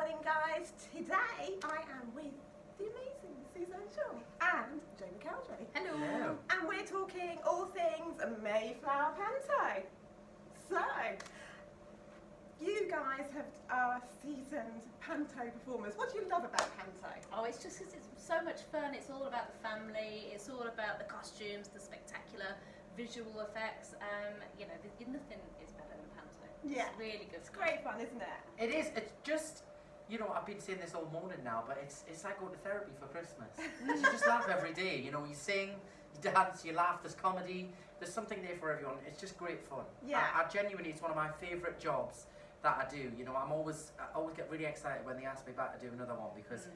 morning, guys. Today I am with the amazing Suzanne and Joe McElderry. Hello. And we're talking all things Mayflower Panto. So, you guys are seasoned Panto performers. What do you love about Panto? Oh, it's just 'cause it's so much fun. It's all about the family. It's all about the costumes, the spectacular visual effects. You know, nothing is better than Panto. Yeah. It's really good. It's great fun, isn't it? It is. It's just, you know, I've been saying this all morning now, but it's like going to therapy for Christmas. You just laugh every day. You know, you sing, you dance, you laugh. There's comedy. There's something there for everyone. It's just great fun. Yeah. I genuinely, it's one of my favourite jobs that I do. You know, I always get really excited when they ask me back to do another one because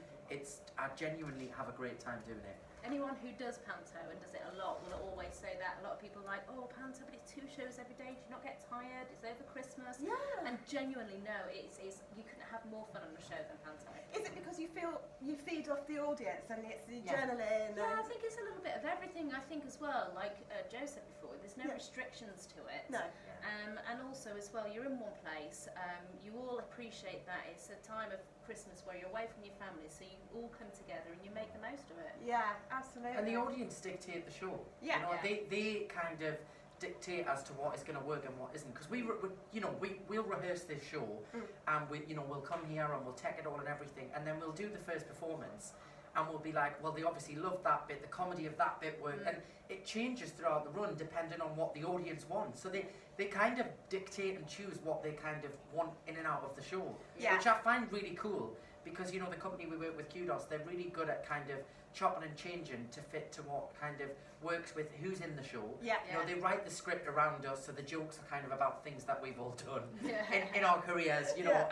I genuinely have a great time doing it. Anyone who does Panto and does it a lot will always say that. A lot of people are like, oh, Panto, but it's 2 shows every day. Do you not get tired? It's over Christmas. Yeah. And genuinely, no, it's you couldn't have more fun on a show than Panto. Is it because you feel you feed off the audience and it's the adrenaline? Yeah, I and think it's a little bit of everything. I think as well, like Joe said before, there's no restrictions to it. No. And also as well, you're in one place. You all appreciate that it's a time of Christmas where you're away from your family, so you all come together and you make the most of it. Yeah, absolutely. And the audience dictate the show. Yeah. You know, they kind of dictate as to what is going to work and what isn't. Because we'll rehearse this show, and we'll come here and we'll tech it all and everything, and then we'll do the first performance, and we'll be like, well, they obviously loved that bit, the comedy of that bit worked, and it changes throughout the run depending on what the audience wants. So they kind of dictate and choose what they kind of want in and out of the show, which I find really cool. Because, you know, the company we work with, Kudos, they're really good at kind of chopping and changing to fit to what kind of works with who's in the show. Yeah. You know, they write the script around us, so the jokes are kind of about things that we've all done in our careers, you know.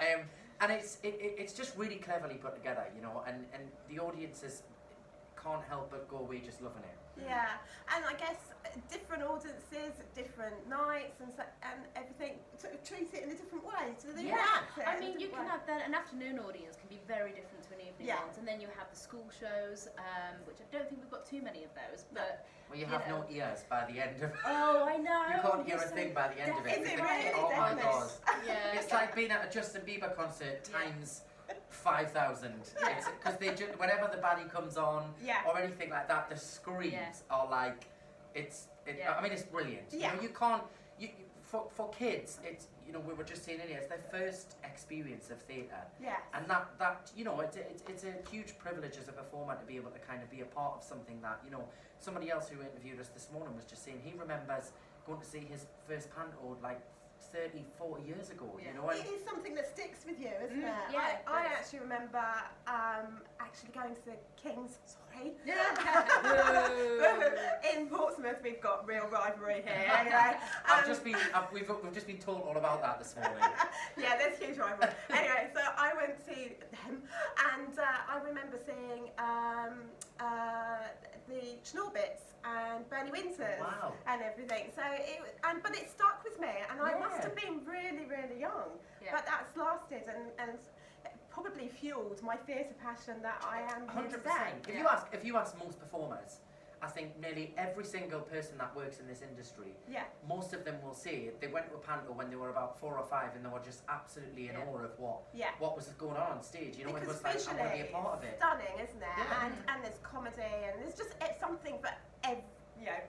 And it's just really cleverly put together, you know, and the audiences can't help but go away just loving it. Yeah, and I guess different audiences, different nights, and everything treat it in a different way. So they react to it I in a mean, you different can way. have an afternoon audience can be very different to an evening one, and then you have the school shows, which I don't think we've got too many of those. But well, you have no ears by the end of it. Oh, I know. You can't hear a thing by the end of it. Is it really? Oh my god! Yeah. It's like being at a Justin Bieber concert times 5,000. Because whenever the baddie comes on or anything like that, the screams are like, I mean, it's brilliant. Yeah. You know, you can't. For kids, it's, you know, we were just saying earlier, it's their first experience of theatre. Yes. And that you know, it's a huge privilege as a performer to be able to kind of be a part of something that, you know, somebody else who interviewed us this morning was just saying he remembers going to see his first panto like 30, 40 years ago, you know. And it is something that sticks with you, isn't it? Yeah, I actually remember actually going to the King's, in Portsmouth. We've got real rivalry here. Anyway, we've just been told all about that this morning. Yeah, there's huge rivalry. Anyway, so I went to them, and I remember seeing the Schnorbits and Bernie Winters and everything. So but it stuck with me, and I must have been really, really young. But that's lasted and probably fueled my theatre passion that I am here today. 100%. If you ask most performers, I think nearly every single person that works in this industry, most of them will say they went to a panto when they were about 4 or 5 and they were just absolutely in awe of what was going on stage. You know, because it was like, I want to be a part of it. Stunning, isn't it? And there's comedy, and it's something for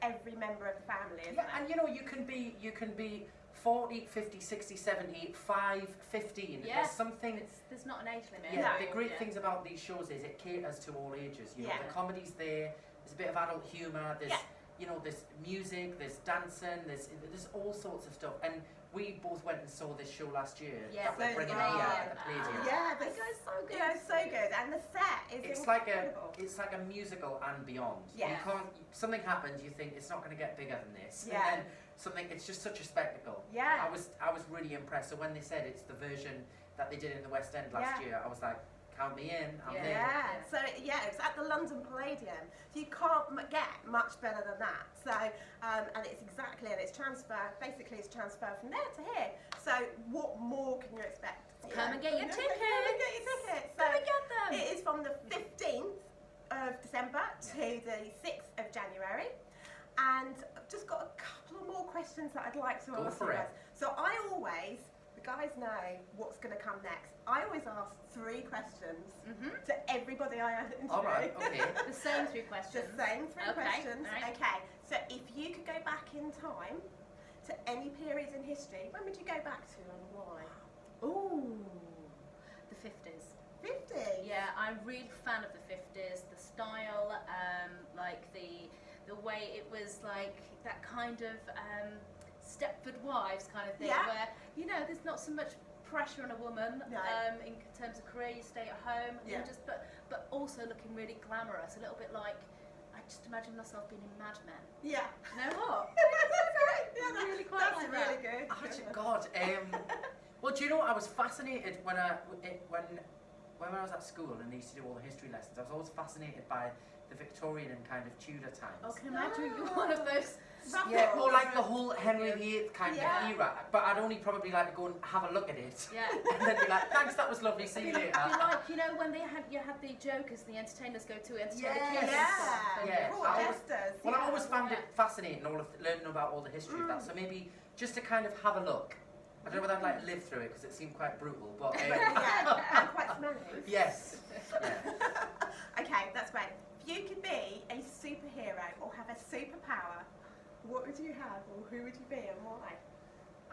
every member of the family, isn't it? And you know, you can be 40, 50, 60, 70, 5, 15. There's something. There's not an age limit. Yeah, the great things about these shows is it caters to all ages. You know, the comedy's there. There's a bit of adult humour. There's you know, there's music. There's dancing. There's all sorts of stuff. And we both went and saw this show last year. That we're bringing here at the Palladium. Yeah, this guy's so good. Yeah, so good, and the set is incredible. It's like a musical and beyond. Yeah. You can't. Something happens. You think it's not going to get bigger than this. Yeah. And then it's just such a spectacle. Yeah. I was really impressed. So when they said it's the version that they did in the West End last year, I was like, count me in. I'm there. Yeah. So it's at the London Palladium. So you can't get much better than that. So and it's transfer. Basically, it's transfer from there to here. So what more can you expect? Come and get your tickets. Come and get your tickets. So come and get them. It is from the 15th of December to the 6th of January. And I've just got a couple of more questions that I'd like to ask you guys. So I always guys know what's going to come next. I always ask 3 questions to everybody I interview. All right, okay. The same 3 questions. The same 3 questions. Right. Okay, so if you could go back in time to any period in history, when would you go back to and why? Ooh, the 50s. 50s? Yeah, I'm really fan of the 50s. The style, like the way it was like that kind of Stepford Wives kind of thing, where, you know, there's not so much pressure on a woman in terms of career. You stay at home, and just but also looking really glamorous, a little bit like, I just imagine myself being in Mad Men. Yeah. You know what? Yeah, really quite that's like really that. good. Actually, God. Well, do you know what? I was fascinated when I was at school and they used to do all the history lessons. I was always fascinated by the Victorian and kind of Tudor times. I can imagine you're one of those. Yeah, more like the whole Henry VIII kind of era. But I'd only probably like to go and have a look at it. Yeah. And then be like, thanks, that was lovely, see you later. It'd be like, you know, when you had the jokers, the entertainers go to entertain the kids. Yeah. Cool, I always jesters. found it fascinating, learning about all the history of that. So maybe just to kind of have a look. I don't know whether I'd like to live through it because it seemed quite brutal, but yeah, and quite smelly. yes. Yeah. Okay, that's great. If you could be a superhero or have a superpower, what would you have, or who would you be, and why?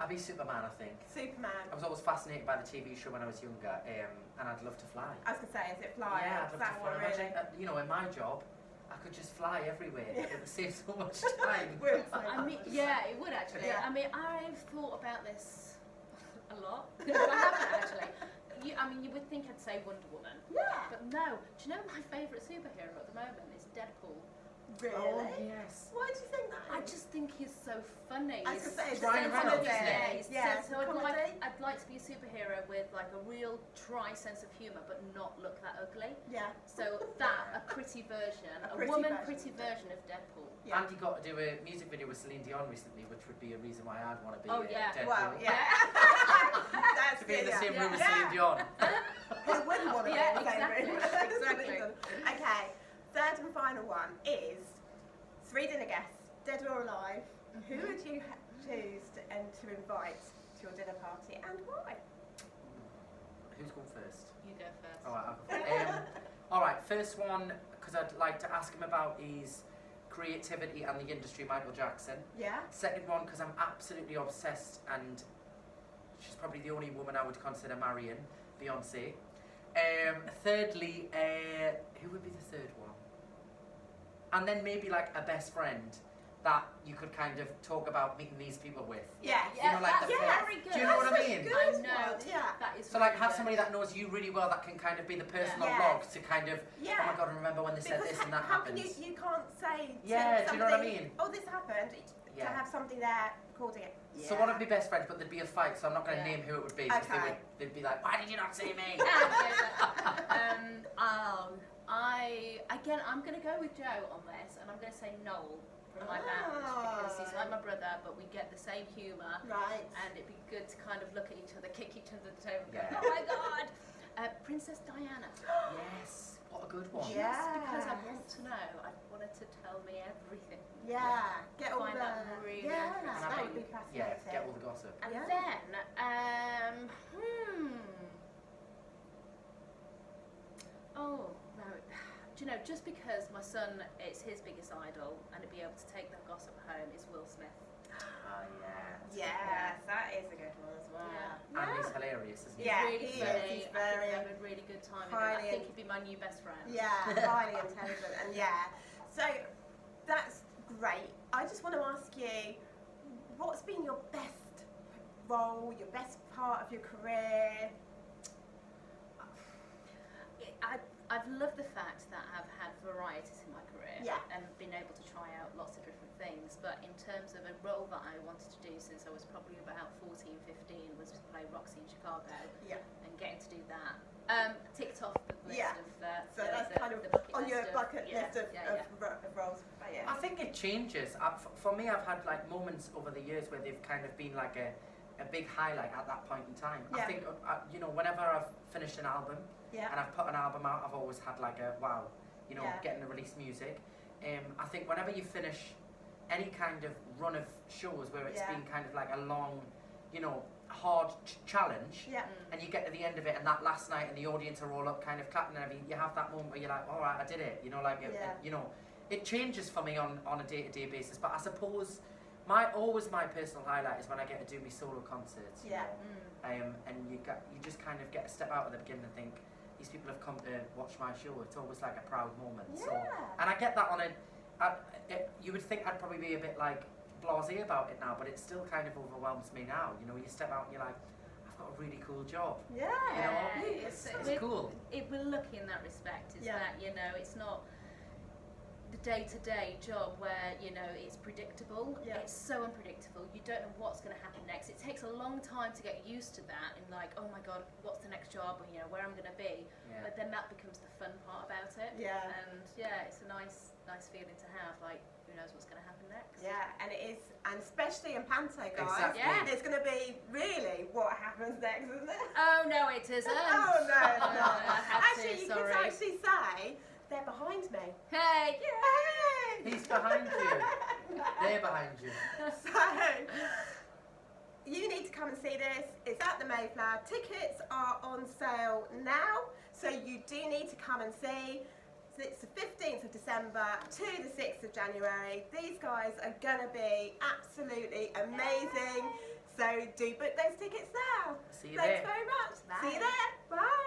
I'd be Superman, I think. Superman. I was always fascinated by the TV show when I was younger, and I'd love to fly. I was going to say, is it flying? Yeah, I'd love to fly. Really? Imagine, you know, in my job, I could just fly everywhere. It would save so much time. I mean, yeah, it would actually. Yeah. I mean, I've thought about this a lot. No, I haven't actually. I mean, you would think I'd say Wonder Woman. Yeah. But no. Do you know my favourite superhero at the moment is Deadpool? Really? Oh, yes. Why do you think that? I just think he's so funny. I was going to say, Ryan Reynolds, isn't it? So I'd like to be a superhero with like a real dry sense of humour, but not look that ugly. Yeah. So a pretty version, A a pretty woman version. pretty version of Deadpool. Yeah. Andy got to do a music video with Celine Dion recently, which would be a reason why I'd want to be Deadpool. Well, yeah. That's To be in the same room as Yeah. Celine Dion. Who wouldn't want to be in the same room? Exactly. Okay, third and final one is 3 dinner guests, dead or alive. Who would you choose to invite to your dinner party, and why? Who's going first? You go first. All right, I'll go first. All right, first one, because I'd like to ask him about his creativity and the industry, Michael Jackson. Yeah. Second one, because I'm absolutely obsessed, and she's probably the only woman I would consider marrying, Beyonce. Thirdly, who would be the third one? And then maybe like a best friend that you could kind of talk about meeting these people with. Yeah. You know, like that's the very good. Do you know what I mean? I know. Yeah. That is So really like have good. somebody that knows you really well that can kind of be the personal Yeah. log to kind of, Yeah. oh my God, I remember when they said Because this and that how happened. can you can't say to Yeah, do you know what I somebody, mean? oh, this happened, Yeah. to have somebody there recording it. So one of my best friends, but there'd be a fight, so I'm not going to Yeah. name who it would be. Because Okay. they'd be like, why did you not say me? I'm going to go with Joe on this, and I'm going to say Noel from my band, because he's like my brother, but we get the same humour, Right. and it'd be good to kind of look at each other, kick each other at the table, and go, Yeah. oh my God! Princess Diana. Yes, what a good one. Yeah. Just because I want to know, I want her to tell me everything. Yeah. Get all Find the. that really yeah. interesting. That would be fascinating. Yeah, get all the gossip. And Yeah. then, oh, no. Do you know, just because my son, it's his biggest idol, and to be able to take that gossip home is Will Smith. Oh, yeah. Yes, that is a good one as well. Yeah. And he's hilarious, isn't he? Yeah, Really he funny. is. He's I think very we have a really good time with him. highly I think he'd be my new best friend. Yeah, highly intelligent, and yeah. So that's great. I just want to ask you, what's been your best role, your best part of your career? I've loved the fact that I've had varieties in my career Yeah. and been able to try out lots of different things, but in terms of a role that I wanted to do since I was probably about 14, 15 was to play Roxy in Chicago. Yeah. And getting to do that. Ticked off the list Yeah. of So that's kind of the bucket on your list bucket yeah, list of, yeah, of roles. But yeah. I think it changes. For me, I've had like moments over the years where they've kind of been like a big highlight at that point in time. Yeah. I think, you know, whenever I've finished an album Yeah. and I've put an album out, I've always had like a wow, you know, Yeah. getting to release music. I think whenever you finish any kind of run of shows where it's Yeah. been kind of like a long, you know, hard challenge, Yeah. and you get to the end of it, and that last night, and the audience are all up, kind of clapping and everything. You have that moment where you're like, all right, I did it. You know, like you know, it changes for me on a day-to-day basis. But I suppose my personal highlight is when I get to do my solo concerts. Yeah. And you just kind of get a step out at the beginning and think, these people have come to watch my show. It's always like a proud moment. Yeah. So, and I get that on you would think I'd probably be a bit like blasé about it now, but it still kind of overwhelms me now. You know, you step out and you're like, I've got a really cool job. Yeah. You know, it's cool. We're lucky in that respect, is Yeah. that, you know, it's not the day-to-day job where, you know, it's predictable. Yeah. It's so unpredictable. You don't know what's going to happen next. It takes a long time to get used to that and like, oh my God, what's the next job, or, you know, where I'm going to be. Yeah. But then that becomes the fun part about it. Yeah. And yeah, it's a nice feeling to have, like, who knows what's going to happen next. Yeah, and it is, and especially in Panto, guys. Exactly. Yeah. It's going to be really what happens next, isn't it? Oh no, it isn't. Oh no, it's not. I have Actually, to, you sorry. could actually say they're behind me. Hey! Yay! He's behind you. They're behind you. So, you need to come and see this. It's at the Mayflower. Tickets are on sale now, so you do need to come and see. It's the 15th of December to the 6th of January. These guys are going to be absolutely amazing. So do book those tickets now. See you Thanks there. very much. Bye. See you there. Bye.